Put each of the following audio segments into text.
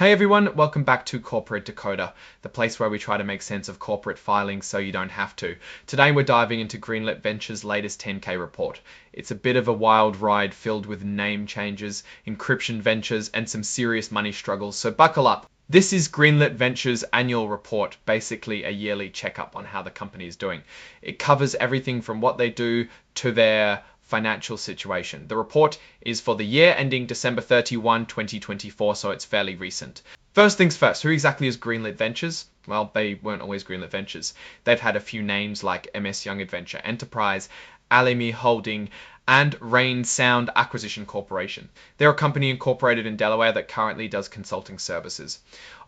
Hey everyone, welcome back to Corporate Decoder, the place where we try to make sense of corporate filings so you don't have to. Today we're diving into Greenlit Ventures' latest 10K report. It's a bit of a wild ride filled with name changes, encryption ventures, and some serious money struggles, so buckle up. This is Greenlit Ventures' annual report, basically a yearly checkup on how the company is doing. It covers everything from what they do to their financial situation. The report is for the year ending December 31, 2024, so it's fairly recent. First things first, who exactly is Greenlit Ventures? Well, they weren't always Greenlit Ventures. They've had a few names like MS Young Adventure Enterprise, Alimi Holding, and Rain Sound Acquisition Corporation. They're a company incorporated in Delaware that currently does consulting services.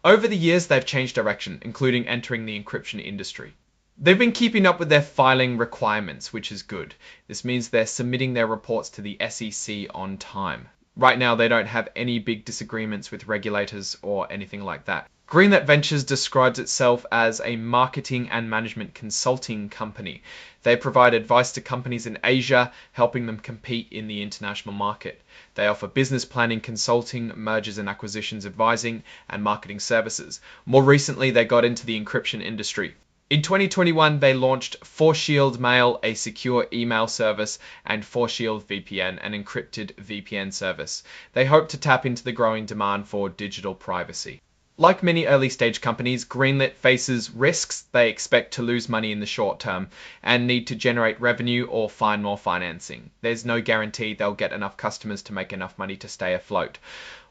Over the years, they've changed direction, including entering the encryption industry. They've been keeping up with their filing requirements, which is good. This means they're submitting their reports to the SEC on time. Right now, they don't have any big disagreements with regulators or anything like that. Greenlit Ventures describes itself as a marketing and management consulting company. They provide advice to companies in Asia, helping them compete in the international market. They offer business planning, consulting, mergers and acquisitions advising, and marketing services. More recently, they got into the encryption industry. In 2021, they launched 4Shield Mail, a secure email service, and 4Shield VPN, an encrypted VPN service. They hope to tap into the growing demand for digital privacy. Like many early-stage companies, Greenlit faces risks. They expect to lose money in the short term and need to generate revenue or find more financing. There's no guarantee they'll get enough customers to make enough money to stay afloat.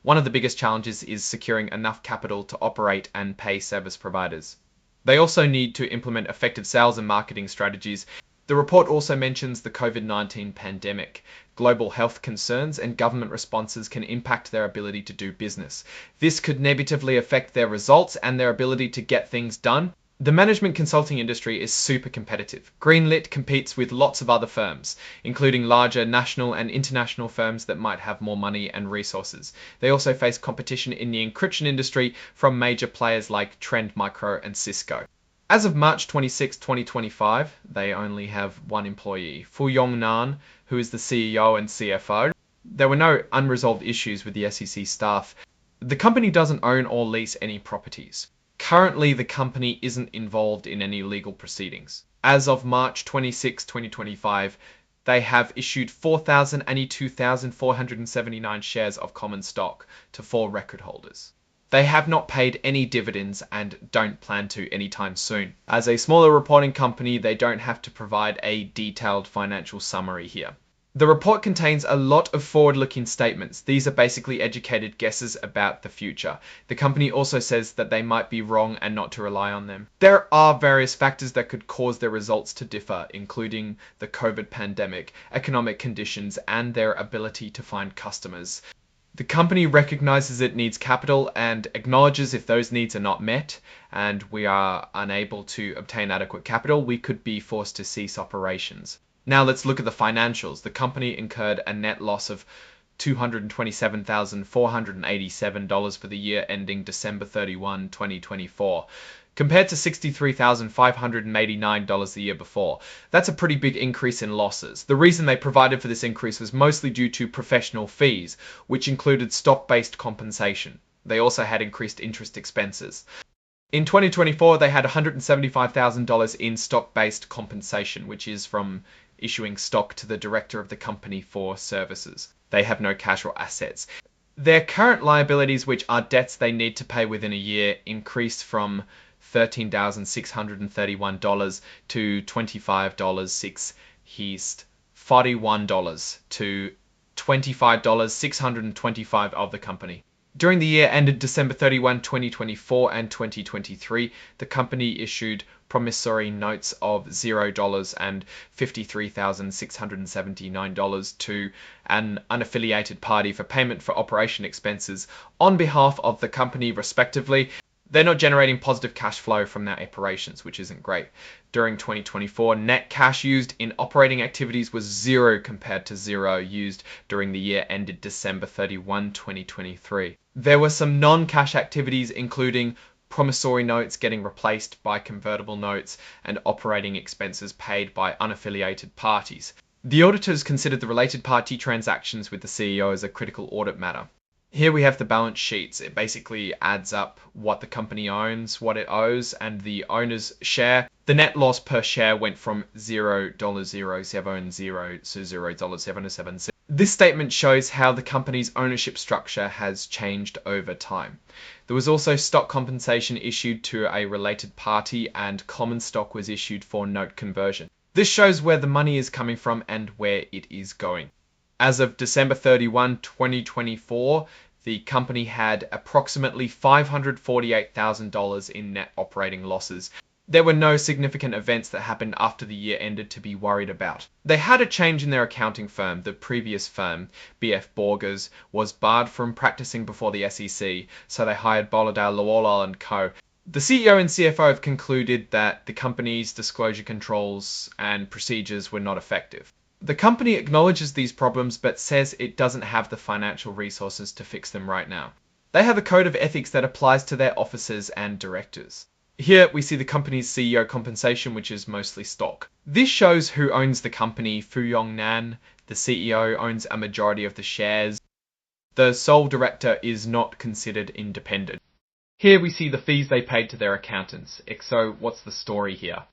One of the biggest challenges is securing enough capital to operate and pay service providers. They also need to implement effective sales and marketing strategies. The report also mentions the COVID-19 pandemic. Global health concerns and government responses can impact their ability to do business. This could negatively affect their results and their ability to get things done. The management consulting industry is super competitive. Greenlit competes with lots of other firms, including larger national and international firms that might have more money and resources. They also face competition in the encryption industry from major players like Trend Micro and Cisco. As of March 26, 2025, they only have one employee, Fuyong Nan, who is the CEO and CFO. There were no unresolved issues with the SEC staff. The company doesn't own or lease any properties. Currently, the company isn't involved in any legal proceedings. As of March 26, 2025, they have issued 4,082,479 shares of common stock to 4 record holders. They have not paid any dividends and don't plan to anytime soon. As a smaller reporting company, they don't have to provide a detailed financial summary here. The report contains a lot of forward-looking statements. These are basically educated guesses about the future. The company also says that they might be wrong and not to rely on them. There are various factors that could cause their results to differ, including the COVID pandemic, economic conditions, and their ability to find customers. The company recognizes it needs capital and acknowledges if those needs are not met and we are unable to obtain adequate capital, we could be forced to cease operations. Now let's look at the financials. The company incurred a net loss of $227,487 for the year ending December 31, 2024, compared to $63,589 the year before. That's a pretty big increase in losses. The reason they provided for this increase was mostly due to professional fees, which included stock-based compensation. They also had increased interest expenses. In 2024, they had $175,000 in stock-based compensation, which is from issuing stock to the director of the company for services. They have no cash or assets. Their current liabilities, which are debts they need to pay within a year, increased from $13,631 to $25,600. He's $41 to $25,625 of the company. During the year ended December 31, 2024 and 2023, the company issued promissory notes of $0 and $53,679 to an unaffiliated party for payment for operation expenses on behalf of the company, respectively. They're not generating positive cash flow from their operations, which isn't great. During 2024, net cash used in operating activities was $0 compared to $0 used during the year ended December 31, 2023. There were some non-cash activities, including promissory notes getting replaced by convertible notes and operating expenses paid by unaffiliated parties. The auditors considered the related party transactions with the CEO as a critical audit matter. Here we have the balance sheets. It basically adds up what the company owns, what it owes, and the owner's share. The net loss per share went from $0.070 to $0.777. This statement shows how the company's ownership structure has changed over time. There was also stock compensation issued to a related party, and common stock was issued for note conversion. This shows where the money is coming from and where it is going. As of December 31, 2024, the company had approximately $548,000 in net operating losses. There were no significant events that happened after the year ended to be worried about. They had a change in their accounting firm. The previous firm, BF Borgers, was barred from practicing before the SEC, so they hired Bolladale Lawler & Co. The CEO and CFO have concluded that the company's disclosure controls and procedures were not effective. The company acknowledges these problems but says it doesn't have the financial resources to fix them right now. They have a code of ethics that applies to their officers and directors. Here we see the company's CEO compensation, which is mostly stock. This shows who owns the company. Fuyong Nan, the CEO, owns a majority of the shares. The sole director is not considered independent. Here we see the fees they paid to their accountants. So what's the story here?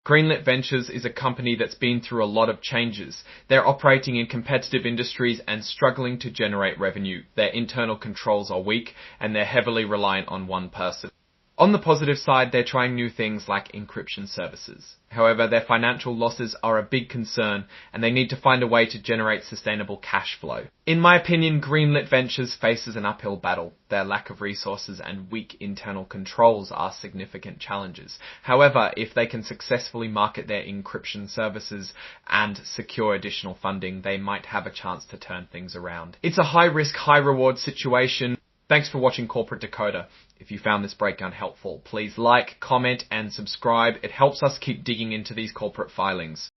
Greenlit Ventures is a company that's been through a lot of changes. They're operating in competitive industries and struggling to generate revenue. Their internal controls are weak and they're heavily reliant on one person. On the positive side, they're trying new things like encryption services. However, their financial losses are a big concern and they need to find a way to generate sustainable cash flow. In my opinion, Greenlit Ventures faces an uphill battle. Their lack of resources and weak internal controls are significant challenges. However, if they can successfully market their encryption services and secure additional funding, they might have a chance to turn things around. It's a high risk, high reward situation. Thanks for watching Corporate Decoder. If you found this breakdown helpful, please like, comment, and subscribe. It helps us keep digging into these corporate filings.